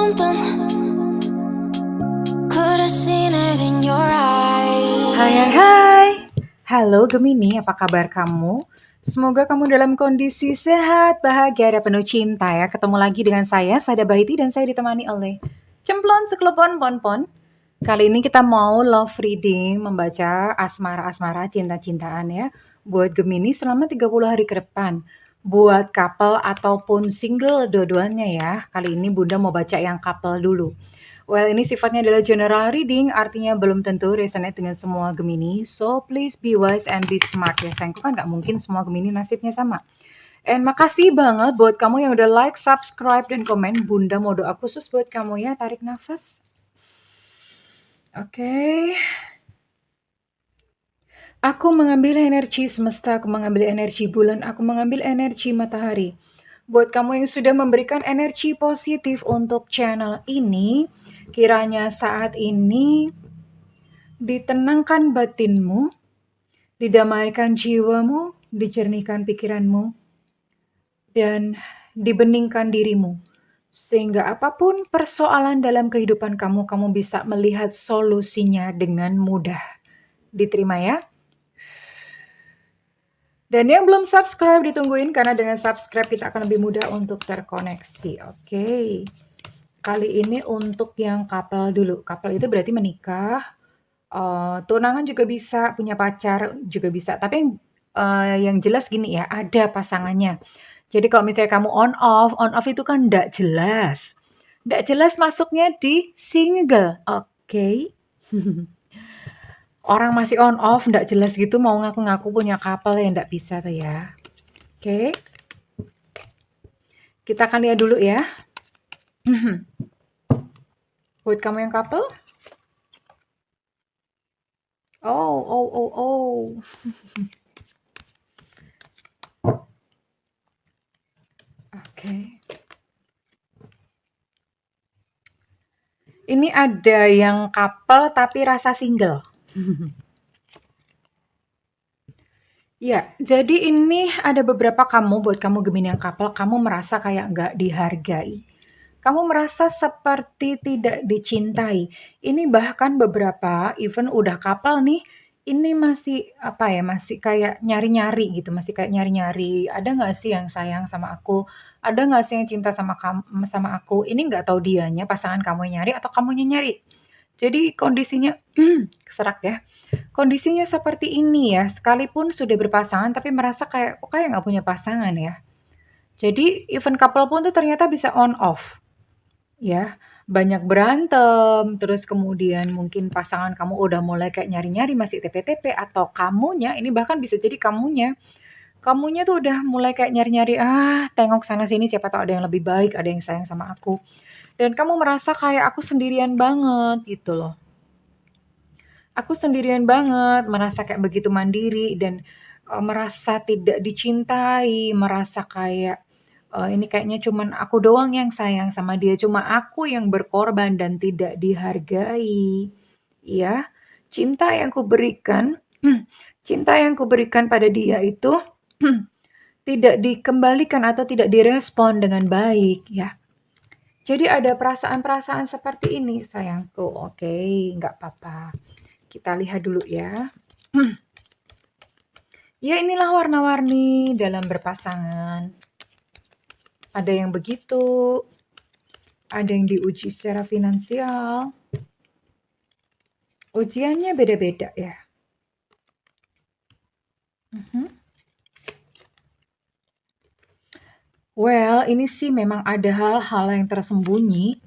something. Could've seen it in your eyes. Hai. Halo Gemini, apa kabar kamu? Semoga kamu dalam kondisi sehat, bahagia, dan penuh cinta ya. Ketemu lagi dengan saya, Sada Bahiti, dan saya ditemani oleh Cemplon Seklepon Ponpon. Kali ini kita mau love reading, membaca asmara-asmara cinta-cintaan ya. Buat Gemini selama 30 hari ke depan. Buat couple ataupun single dua-duanya ya. Kali ini Bunda mau baca yang couple dulu. Well, ini sifatnya adalah general reading, artinya belum tentu resonate dengan semua Gemini. So, please be wise and be smart ya sayangku, kan nggak mungkin semua Gemini nasibnya sama. And makasih banget buat kamu yang udah like, subscribe, dan komen. Bunda mau doa khusus buat kamu ya, tarik nafas. Oke. Aku mengambil energi semesta, aku mengambil energi bulan, aku mengambil energi matahari. Buat kamu yang sudah memberikan energi positif untuk channel ini, kiranya saat ini ditenangkan batinmu, didamaikan jiwamu, dijernihkan pikiranmu, dan dibeningkan dirimu. Sehingga apapun persoalan dalam kehidupan kamu, kamu bisa melihat solusinya dengan mudah. Diterima ya. Dan yang belum subscribe ditungguin, karena dengan subscribe kita akan lebih mudah untuk terkoneksi. Oke. Kali ini untuk yang couple dulu. Couple itu berarti menikah, tunangan juga bisa, punya pacar juga bisa. Tapi yang jelas gini ya, ada pasangannya. Jadi kalau misalnya kamu on off itu kan nggak jelas. Nggak jelas masuknya di single. Oke. Orang masih on off, nggak jelas gitu mau ngaku-ngaku punya couple ya nggak bisa tuh ya. Oke. Kita akan lihat dulu ya. Buat kamu yang couple. Oh. Oke. Ini ada yang couple tapi rasa single. Ya, jadi ini ada beberapa buat kamu Gemini yang couple, kamu merasa kayak nggak dihargai. Kamu merasa seperti tidak dicintai. Ini bahkan beberapa, even udah couple nih, ini masih apa ya, masih kayak nyari-nyari gitu, masih kayak nyari-nyari. Ada nggak sih yang sayang sama aku? Ada nggak sih yang cinta sama sama aku? Ini nggak tahu dianya, pasangan kamu yang nyari atau kamunya nyari. Jadi kondisinya keserak ya. Kondisinya seperti ini ya, sekalipun sudah berpasangan tapi merasa kayak kok kayak nggak punya pasangan ya. Jadi even couple pun tuh ternyata bisa on off ya. Banyak berantem, terus kemudian mungkin pasangan kamu udah mulai kayak nyari-nyari masih TP-TP, atau kamunya, ini bahkan bisa jadi kamunya. Kamunya tuh udah mulai kayak nyari-nyari, tengok sana sini siapa tahu ada yang lebih baik, ada yang sayang sama aku. Dan kamu merasa kayak aku sendirian banget gitu loh. Aku sendirian banget, merasa kayak begitu mandiri dan, merasa tidak dicintai, merasa kayak, ini kayaknya cuman aku doang yang sayang sama dia, cuma aku yang berkorban dan tidak dihargai. Ya, cinta yang kuberikan cinta yang kuberikan pada dia itu tidak dikembalikan atau tidak direspon dengan baik ya. Jadi ada perasaan-perasaan seperti ini sayangku, oke, nggak apa-apa. Kita lihat dulu ya. Ya inilah warna-warni dalam berpasangan. Ada yang begitu, ada yang diuji secara finansial. Ujiannya beda-beda ya. Well, ini sih memang ada hal-hal yang tersembunyi.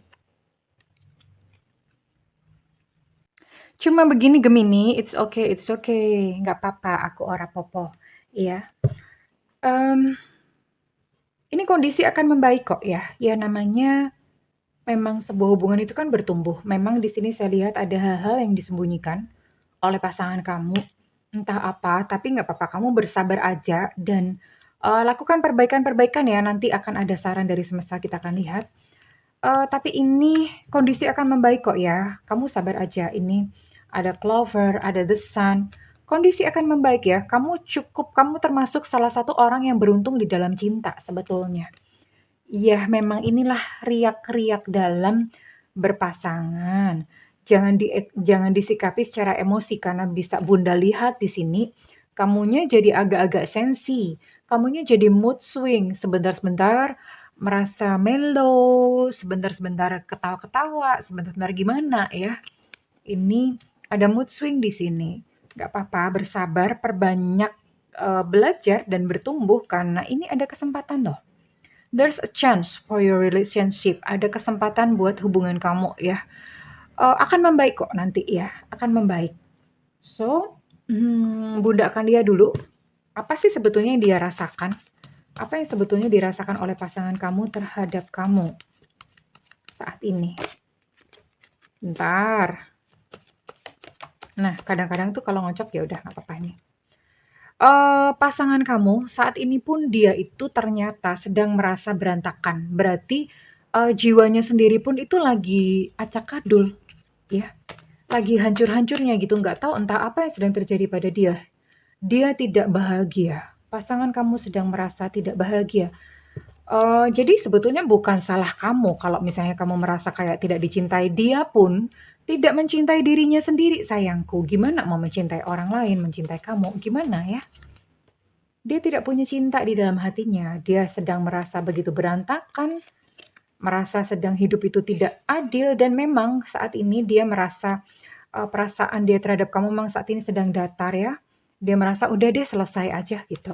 Cuma begini Gemini, it's okay, nggak apa-apa, aku ora popo, iya. Ini kondisi akan membaik kok ya. Ya namanya memang sebuah hubungan itu kan bertumbuh. Memang di sini saya lihat ada hal-hal yang disembunyikan oleh pasangan kamu, entah apa, tapi nggak apa-apa, kamu bersabar aja dan lakukan perbaikan-perbaikan ya. Nanti akan ada saran dari semesta, kita akan lihat. Tapi ini kondisi akan membaik kok ya. Kamu sabar aja. Ini ada Clover, ada The Sun. Kondisi akan membaik ya. Kamu termasuk salah satu orang yang beruntung di dalam cinta sebetulnya. Iya, memang inilah riak-riak dalam berpasangan. Jangan disikapi secara emosi karena bisa Bunda lihat di sini, kamunya jadi agak-agak sensi, kamunya jadi mood swing, sebentar-sebentar merasa mellow, sebentar-sebentar ketawa-ketawa, sebentar-sebentar gimana ya. Ini ada mood swing di sini. Gak apa-apa, bersabar, perbanyak belajar dan bertumbuh karena ini ada kesempatan loh. There's a chance for your relationship. Ada kesempatan buat hubungan kamu ya. Akan membaik kok nanti ya, akan membaik. So, Bunda akan lihat dulu, apa sih sebetulnya yang dia rasakan? Apa yang sebetulnya dirasakan oleh pasangan kamu terhadap kamu saat ini? Bentar. Nah, kadang-kadang tuh kalau ngocok ya udah nggak apa-apa nih. Pasangan kamu saat ini pun dia itu ternyata sedang merasa berantakan. Berarti, jiwanya sendiri pun itu lagi acak-adul, ya. Lagi hancur-hancurnya gitu, nggak tahu entah apa yang sedang terjadi pada dia. Dia tidak bahagia. Pasangan kamu sedang merasa tidak bahagia. Jadi sebetulnya bukan salah kamu kalau misalnya kamu merasa kayak tidak dicintai, dia pun tidak mencintai dirinya sendiri sayangku. Gimana mau mencintai orang lain, mencintai kamu, gimana ya? Dia tidak punya cinta di dalam hatinya, dia sedang merasa begitu berantakan, merasa sedang hidup itu tidak adil dan memang saat ini dia merasa, perasaan dia terhadap kamu memang saat ini sedang datar ya. Dia merasa udah deh selesai aja gitu.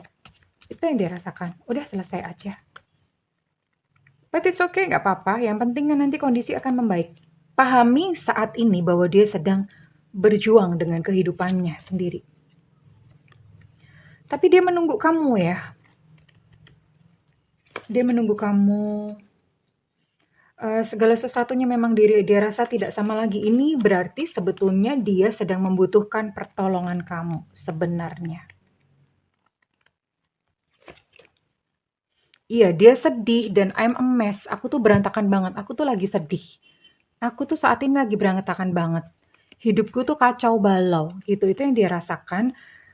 Itu yang dia rasakan, udah selesai aja. But it's okay, nggak apa-apa, yang penting kan nanti kondisi akan membaik. Pahami saat ini bahwa dia sedang berjuang dengan kehidupannya sendiri. Tapi dia menunggu kamu ya. Dia menunggu kamu. Segala sesuatunya memang dia rasa tidak sama lagi. Ini berarti sebetulnya dia sedang membutuhkan pertolongan kamu sebenarnya. Iya, dia sedih dan I'm a mess. Aku tuh berantakan banget. Aku tuh lagi sedih. Aku tuh saat ini lagi berantakan banget. Hidupku tuh kacau balau gitu. Itu yang dia rasakan.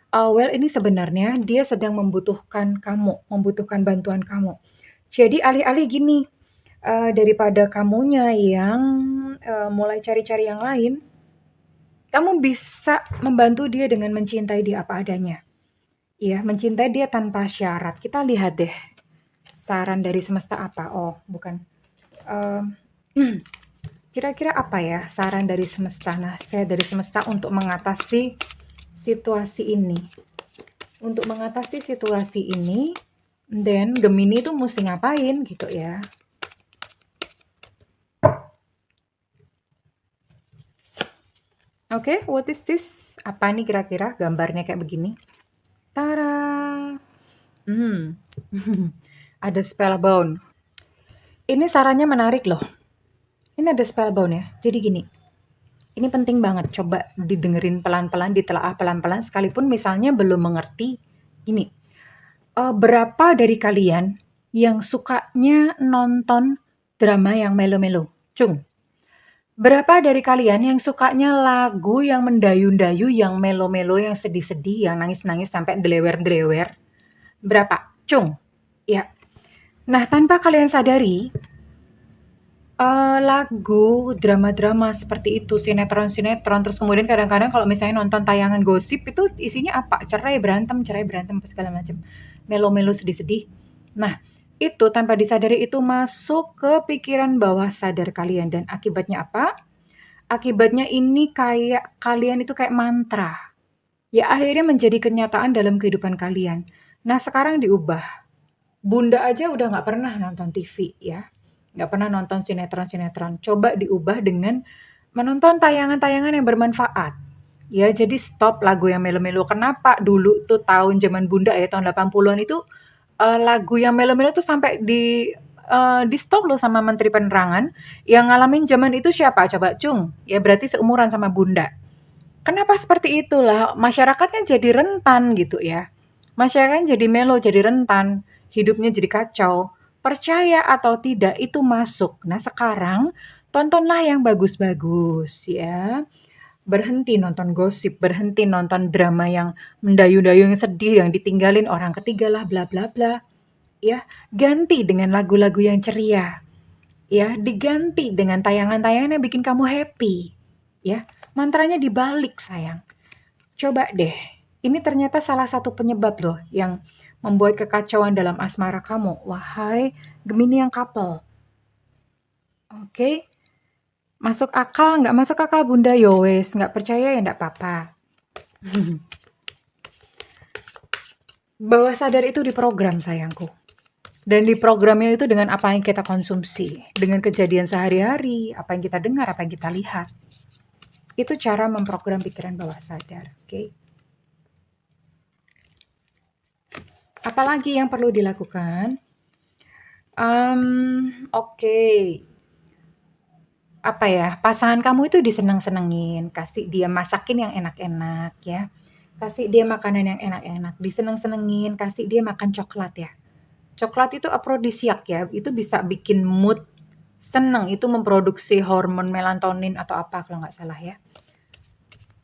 Well, ini sebenarnya dia sedang membutuhkan kamu, membutuhkan bantuan kamu. Jadi alih-alih gini, daripada kamunya yang mulai cari-cari yang lain, kamu bisa membantu dia dengan mencintai dia apa adanya. Iya, mencintai dia tanpa syarat. Kita lihat deh, saran dari semesta apa? Oh, bukan. Em, Kira-kira apa ya saran dari semesta? Nah, saya dari semesta untuk mengatasi situasi ini. Untuk mengatasi situasi ini, then Gemini tuh mesti ngapain gitu ya. Oke, what is this? Apa nih kira-kira gambarnya kayak begini? Tara! Hmm, ada spellbound. Ini sarannya menarik loh. Ini ada spellbound ya. Jadi gini, ini penting banget. Coba didengerin pelan-pelan, ditelaah pelan-pelan. Sekalipun misalnya belum mengerti. Gini, berapa dari kalian yang sukanya nonton drama yang melo-melo? Cung, berapa dari kalian yang sukanya lagu yang mendayu-dayu, yang melo-melo, yang sedih-sedih, yang nangis-nangis sampai delewer-delewer? Berapa? Cung, ya. Nah, tanpa kalian sadari, lagu, drama-drama seperti itu, sinetron-sinetron, terus kemudian kadang-kadang kalau misalnya nonton tayangan gosip itu isinya apa? Cerai berantem, apa segala macam. Melo-melo sedih-sedih. Nah, itu tanpa disadari itu masuk ke pikiran bawah sadar kalian dan akibatnya apa? Akibatnya ini kayak kalian itu kayak mantra. Ya akhirnya menjadi kenyataan dalam kehidupan kalian. Nah, sekarang diubah. Bunda aja udah nggak pernah nonton TV ya, nggak pernah nonton sinetron-sinetron. Coba diubah dengan menonton tayangan-tayangan yang bermanfaat. Ya, jadi stop lagu yang melo-melo. Kenapa dulu tuh tahun zaman Bunda ya, tahun 80-an itu lagu yang melo-melo tuh sampai di stop loh sama Menteri Penerangan. Yang ngalamin zaman itu siapa? Coba Cung. Ya berarti seumuran sama Bunda. Kenapa seperti itulah? Masyarakatnya jadi rentan gitu ya. Masyarakat jadi melo, jadi rentan, hidupnya jadi kacau. Percaya atau tidak itu masuk. Nah, sekarang tontonlah yang bagus-bagus ya. Berhenti nonton gosip, berhenti nonton drama yang mendayu-dayu, yang sedih, yang ditinggalin orang ketiga lah, bla bla bla. ya. Ganti dengan lagu-lagu yang ceria, ya. Diganti dengan tayangan-tayangan yang bikin kamu happy, ya. Mantranya dibalik, sayang. Coba deh. Ini ternyata salah satu penyebab loh yang membuat kekacauan dalam asmara kamu. Wahai Gemini yang couple. Oke, masuk akal nggak masuk akal Bunda Yowes, nggak percaya ya nggak apa-apa. Bawah sadar itu diprogram sayangku. Dan diprogramnya itu dengan apa yang kita konsumsi, dengan kejadian sehari-hari, apa yang kita dengar, apa yang kita lihat. Itu cara memprogram pikiran bawah sadar, oke? Apalagi yang perlu dilakukan? Oke. Apa ya, pasangan kamu itu disenang-senengin, kasih dia masakin yang enak-enak ya, kasih dia makanan yang enak-enak, diseneng-senengin, kasih dia makan coklat ya. Coklat itu afrodisiak ya, itu bisa bikin mood seneng, itu memproduksi hormon melatonin atau apa kalau nggak salah ya.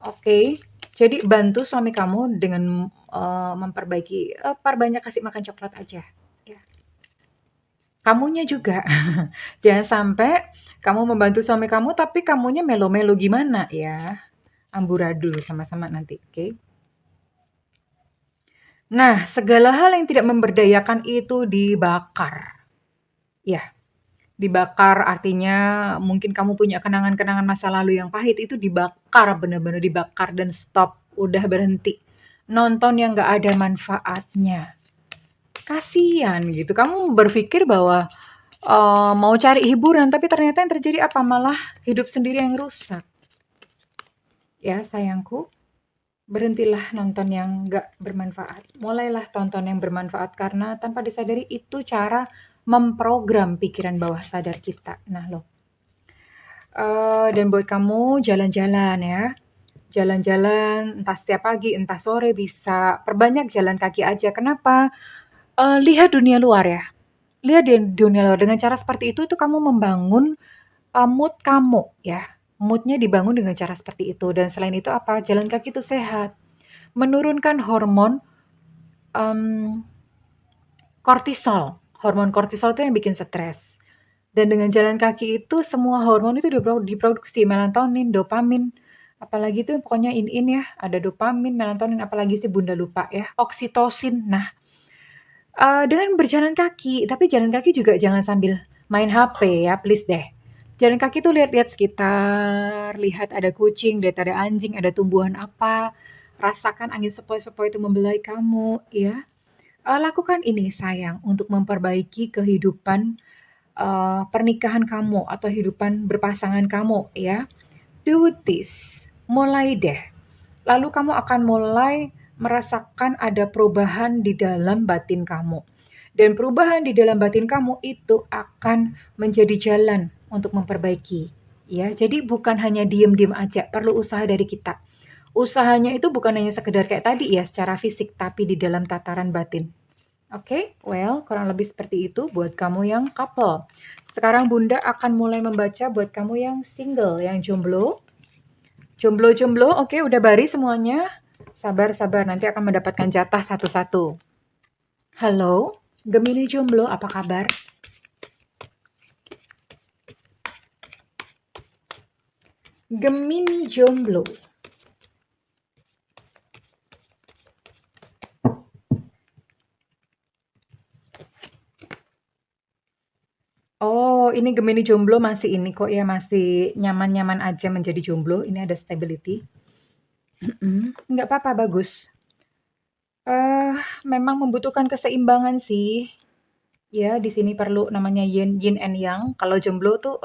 Oke, jadi bantu suami kamu dengan memperbaiki, perbanyak kasih makan coklat aja. Ya. Kamunya juga, jangan sampai kamu membantu suami kamu tapi kamunya melo-melo gimana ya. Amburadul sama-sama nanti, oke? Nah, segala hal yang tidak memberdayakan itu dibakar. Ya, dibakar artinya mungkin kamu punya kenangan-kenangan masa lalu yang pahit itu dibakar, bener-bener dibakar dan stop, udah berhenti. Nonton yang gak ada manfaatnya. Kasian gitu, kamu berpikir bahwa mau cari hiburan tapi ternyata yang terjadi apa? Malah hidup sendiri yang rusak. Ya sayangku, berhentilah nonton yang gak bermanfaat. Mulailah tonton yang bermanfaat karena tanpa disadari itu cara memprogram pikiran bawah sadar kita. Nah loh. Dan buat kamu jalan-jalan ya. Jalan-jalan entah setiap pagi, entah sore bisa perbanyak jalan kaki aja. Kenapa? Lihat dunia luar ya. Lihat di dunia luar dengan cara seperti itu kamu membangun mood kamu ya. Moodnya dibangun dengan cara seperti itu dan selain itu apa? Jalan kaki itu sehat. Menurunkan hormon kortisol. Hormon kortisol itu yang bikin stres. Dan dengan jalan kaki itu semua hormon itu diproduksi melatonin, dopamin, apalagi itu pokoknya in ya, ada dopamin, melatonin, apalagi sih Bunda lupa ya, oksitosin. Nah, dengan berjalan kaki, tapi jalan kaki juga jangan sambil main HP ya, please deh. Jalan kaki tuh lihat-lihat sekitar, lihat ada kucing, lihat ada anjing, ada tumbuhan apa, rasakan angin sepoi-sepoi itu membelai kamu, ya. Lakukan ini sayang untuk memperbaiki kehidupan pernikahan kamu atau kehidupan berpasangan kamu ya. Do this, mulai deh. Lalu kamu akan mulai merasakan ada perubahan di dalam batin kamu. Dan perubahan di dalam batin kamu itu akan menjadi jalan untuk memperbaiki. Ya, jadi bukan hanya diem-diem aja, perlu usaha dari kita. Usahanya itu bukan hanya sekedar kayak tadi ya secara fisik, tapi di dalam tataran batin. Oke, well, kurang lebih seperti itu buat kamu yang couple. Sekarang Bunda akan mulai membaca buat kamu yang single, yang jomblo. Jomblo-jomblo, oke, udah baris semuanya. Sabar-sabar, nanti akan mendapatkan jatah satu-satu. Halo, Gemini jomblo, apa kabar? Gemini jomblo. Oh, ini Gemini jomblo masih ini kok ya, masih nyaman-nyaman aja menjadi jomblo. Ini ada stability. Nggak apa-apa, bagus. Memang membutuhkan keseimbangan sih. Ya, di sini perlu namanya yin and yang. Kalau jomblo tuh,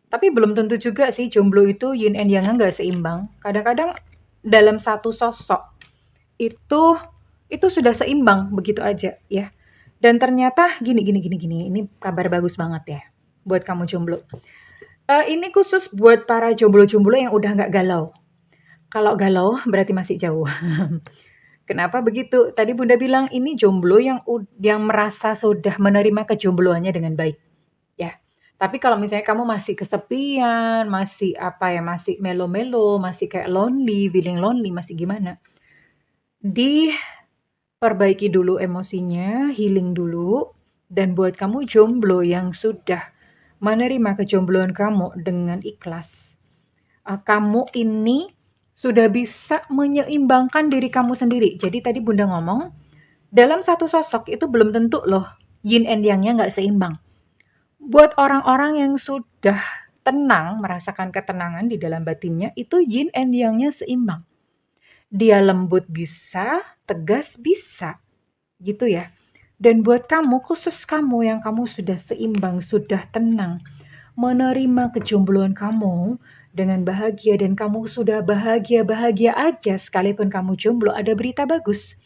tapi belum tentu juga sih jomblo itu yin and yang nggak seimbang. Kadang-kadang dalam satu sosok itu sudah seimbang begitu aja ya. Dan ternyata gini, ini kabar bagus banget ya buat kamu jomblo. Ini khusus buat para jomblo-jomblo yang udah nggak galau. Kalau galau berarti masih jauh. Kenapa begitu? Tadi Bunda bilang ini jomblo yang merasa sudah menerima kejombloannya dengan baik. Ya. Tapi kalau misalnya kamu masih kesepian, masih apa ya, masih melo-melo, masih kayak lonely, feeling lonely, masih gimana? Perbaiki dulu emosinya, healing dulu, dan buat kamu jomblo yang sudah menerima kejombloan kamu dengan ikhlas, kamu ini sudah bisa menyeimbangkan diri kamu sendiri. Jadi tadi Bunda ngomong, dalam satu sosok itu belum tentu loh yin and yang-nya nggak seimbang. Buat orang-orang yang sudah tenang, merasakan ketenangan di dalam batinnya, itu yin and yang-nya seimbang. Dia lembut bisa, tegas bisa, gitu ya. Dan buat kamu, khusus kamu yang kamu sudah seimbang, sudah tenang, menerima kejombloan kamu dengan bahagia dan kamu sudah bahagia-bahagia aja sekalipun kamu jomblo, ada berita bagus.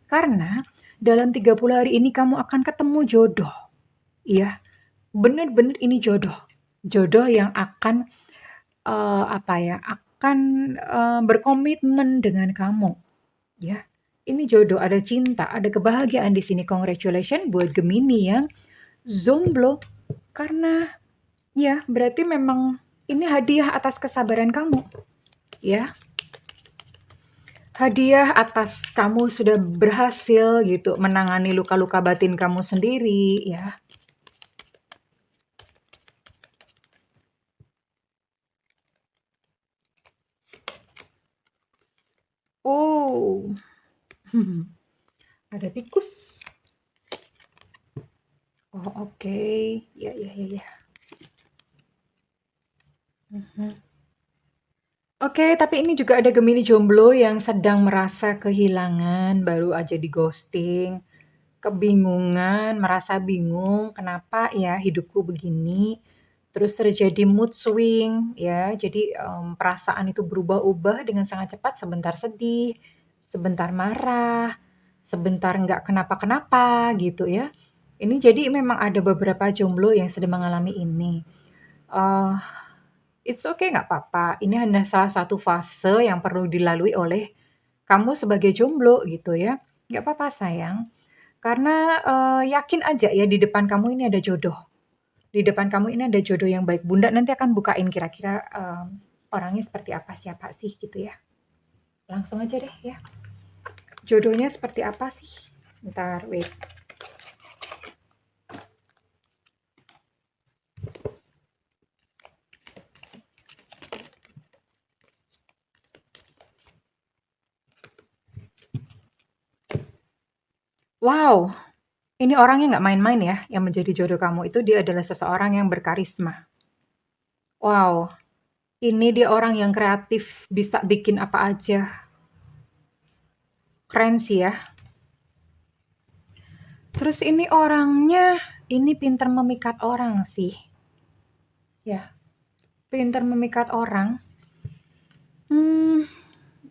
Karena dalam 30 hari ini kamu akan ketemu jodoh. Iya, bener-bener ini jodoh. Jodoh yang akan berkomitmen dengan kamu. Ya, ini jodoh, ada cinta, ada kebahagiaan di sini. Congratulations buat Gemini yang jomblo. Karena ya, berarti memang ini hadiah atas kesabaran kamu. Ya. Hadiah atas kamu sudah berhasil gitu menangani luka-luka batin kamu sendiri, ya. Oh. Ada tikus. Oh, oke. Ya, ya, ya, ya. Oke, tapi ini juga ada Gemini jomblo yang sedang merasa kehilangan, baru aja di-ghosting, kebingungan, merasa bingung, kenapa ya hidupku begini, terus terjadi mood swing ya, jadi, perasaan itu berubah-ubah dengan sangat cepat, sebentar sedih, sebentar marah, sebentar nggak kenapa-kenapa gitu ya. Ini jadi memang ada beberapa jomblo yang sedang mengalami ini. Eee It's okay, nggak apa-apa. Ini hanya salah satu fase yang perlu dilalui oleh kamu sebagai jomblo gitu ya. Nggak apa-apa sayang, karena, yakin aja ya di depan kamu ini ada jodoh. Di depan kamu ini ada jodoh yang baik. Bunda nanti akan bukain kira-kira, orangnya seperti apa, siapa sih gitu ya. Langsung aja deh ya. Jodohnya seperti apa sih? Bentar, wait. Wow! Ini orangnya nggak main-main ya, yang menjadi jodoh kamu itu dia adalah seseorang yang berkarisma. Wow, ini dia orang yang kreatif, bisa bikin apa aja. Keren sih ya. Terus ini orangnya, ini pintar memikat orang sih. Ya, pintar memikat orang.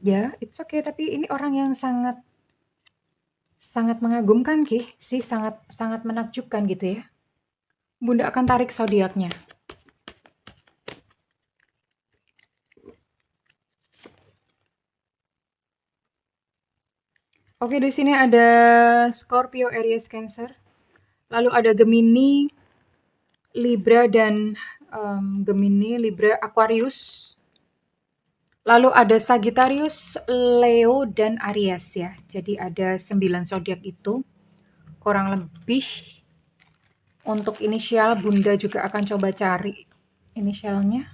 Ya, it's okay, tapi ini orang yang sangat sangat mengagumkan sih, sangat sangat menakjubkan gitu ya. Bunda akan tarik zodiaknya. Oke, di sini ada Scorpio, Aries, Cancer. Lalu ada Gemini, Libra dan Gemini, Libra, Aquarius. Lalu ada Sagittarius, Leo dan Aries ya. Jadi ada 9 zodiak itu. Kurang lebih untuk inisial Bunda juga akan coba cari inisialnya.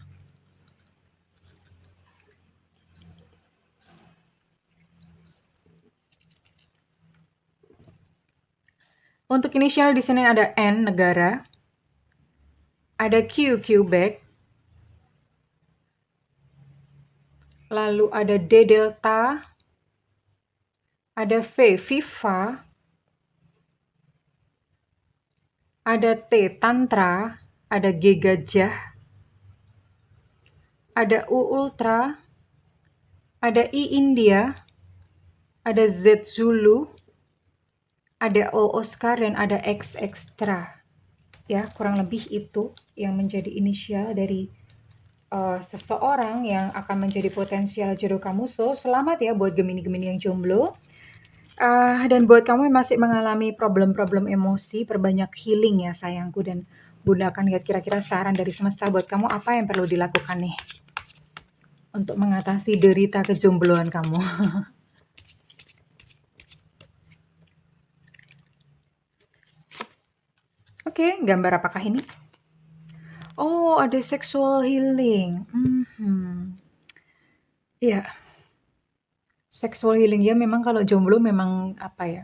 Untuk inisial di sini ada N, negara. Ada Q, Quebec. Lalu ada D, Delta. Ada V, Viva. Ada T, Tantra. Ada G, Gajah. Ada U, Ultra. Ada I, India. Ada Z, Zulu. Ada O, Oscar, dan ada X, Extra. Ya, kurang lebih itu yang menjadi inisial dari seseorang yang akan menjadi potensial jodoh kamu. So, selamat ya buat Gemini-Gemini yang jomblo. Dan buat kamu yang masih mengalami problem-problem emosi, perbanyak healing ya sayangku. Dan Bunda akan lihat kira-kira saran dari semesta buat kamu apa yang perlu dilakukan nih untuk mengatasi derita kejombloan kamu. Oke, gambar apakah ini? Oh, ada sexual healing. Iya, sexual healing ya memang kalau jomblo memang apa ya,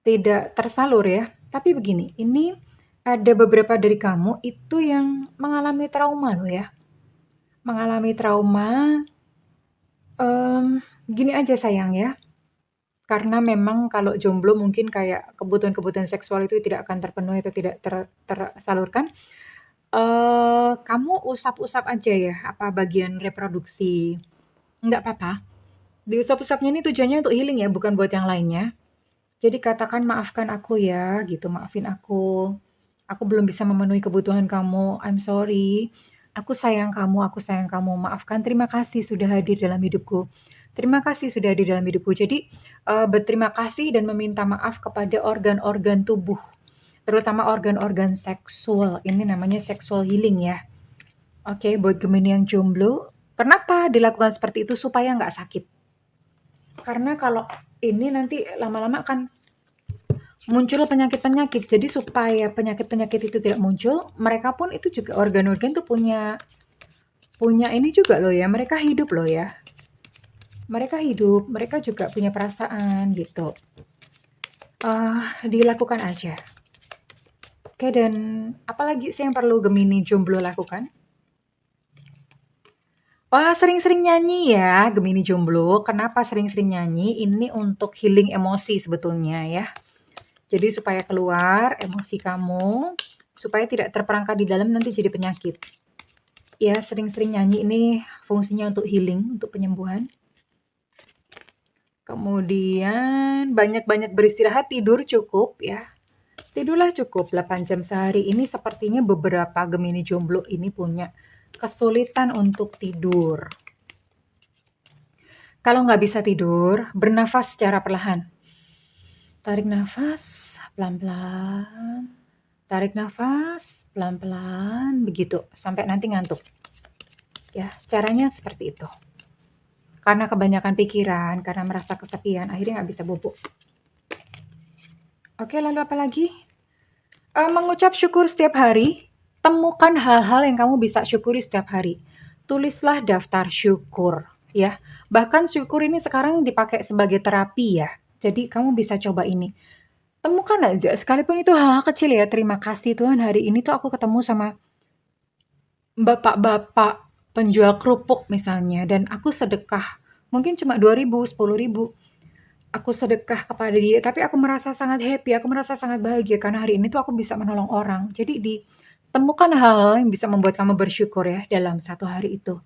tidak tersalur ya. Tapi begini, ini ada beberapa dari kamu itu yang mengalami trauma loh ya. Mengalami trauma, gini aja sayang ya, karena memang kalau jomblo mungkin kayak kebutuhan-kebutuhan seksual itu tidak akan terpenuhi atau tidak tersalurkan. Kamu usap-usap aja ya, apa bagian reproduksi. Nggak apa-apa. Diusap-usapnya ini tujuannya untuk healing ya, bukan buat yang lainnya. Jadi katakan, "Maafkan aku ya," gitu, "maafin aku. Aku belum bisa memenuhi kebutuhan kamu, I'm sorry. Aku sayang kamu. Maafkan, terima kasih sudah hadir dalam hidupku. Terima kasih sudah hadir dalam hidupku." Jadi, berterima kasih dan meminta maaf kepada organ-organ tubuh, terutama organ-organ seksual. Ini namanya sexual healing ya. Oke, buat Gemini yang jomblo, kenapa dilakukan seperti itu? Supaya nggak sakit. Karena kalau ini nanti lama-lama akan muncul penyakit-penyakit. Jadi supaya penyakit-penyakit itu tidak muncul, mereka pun itu juga organ-organ tuh punya punya ini juga loh ya, mereka hidup loh ya. Mereka hidup, mereka juga punya perasaan gitu. Dilakukan aja. Oke, dan apalagi sih yang perlu Gemini jomblo lakukan? Wah, sering-sering nyanyi ya Gemini jomblo. Kenapa sering-sering nyanyi? Ini untuk healing emosi sebetulnya ya. Jadi supaya keluar emosi kamu, supaya tidak terperangkap di dalam nanti jadi penyakit. Ya, sering-sering nyanyi ini fungsinya untuk healing, untuk penyembuhan. Kemudian banyak-banyak beristirahat, tidur cukup ya. Tidurlah cukup 8 jam sehari. Ini sepertinya beberapa Gemini jomblo ini punya kesulitan untuk tidur. Kalau nggak bisa tidur, bernafas secara perlahan. Tarik nafas pelan-pelan. Tarik nafas pelan-pelan begitu sampai nanti ngantuk. Ya, caranya seperti itu. Karena kebanyakan pikiran, karena merasa kesepian, akhirnya nggak bisa bobo. Oke, lalu apa lagi? Mengucap syukur setiap hari. Temukan hal-hal yang kamu bisa syukuri setiap hari. Tulislah daftar syukur, ya. Bahkan syukur ini sekarang dipakai sebagai terapi ya. Jadi kamu bisa coba ini. Temukan aja, sekalipun itu hal-hal kecil ya. Terima kasih Tuhan, hari ini tuh aku ketemu sama bapak-bapak penjual kerupuk misalnya, dan aku sedekah. Mungkin cuma 2.000, 10.000. Aku sedekah kepada dia, tapi aku merasa sangat happy, aku merasa sangat bahagia karena hari ini tuh aku bisa menolong orang. Jadi ditemukan hal yang bisa membuat kamu bersyukur ya dalam satu hari itu.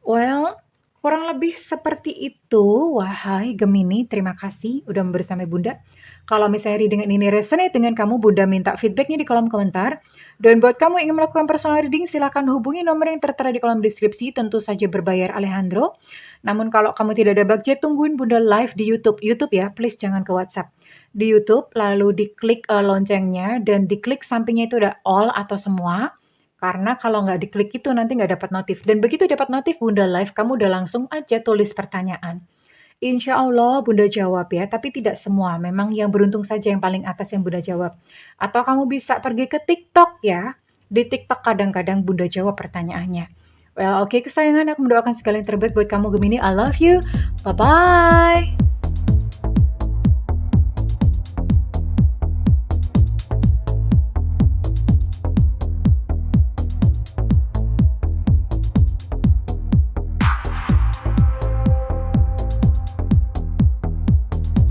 Well, kurang lebih seperti itu, wahai Gemini. Terima kasih udah bersama Bunda. Kalau misalnya reading ini resonate dengan kamu, Bunda minta feedbacknya di kolom komentar. Dan buat kamu yang ingin melakukan personal reading, silakan hubungi nomor yang tertera di kolom deskripsi, tentu saja berbayar Alejandro. Namun kalau kamu tidak ada budget, tungguin Bunda live di YouTube. YouTube ya, please jangan ke WhatsApp. Di YouTube, lalu diklik loncengnya, dan diklik sampingnya itu ada all atau semua. Karena kalau nggak diklik itu nanti nggak dapat notif. Dan begitu dapat notif Bunda live, kamu udah langsung aja tulis pertanyaan. Insya Allah Bunda jawab ya, tapi tidak semua. Memang yang beruntung saja yang paling atas yang Bunda jawab. Atau kamu bisa pergi ke TikTok ya. Di TikTok kadang-kadang Bunda jawab pertanyaannya. Well, oke kesayangan, aku mendoakan segala yang terbaik buat kamu Gemini. I love you. Bye-bye.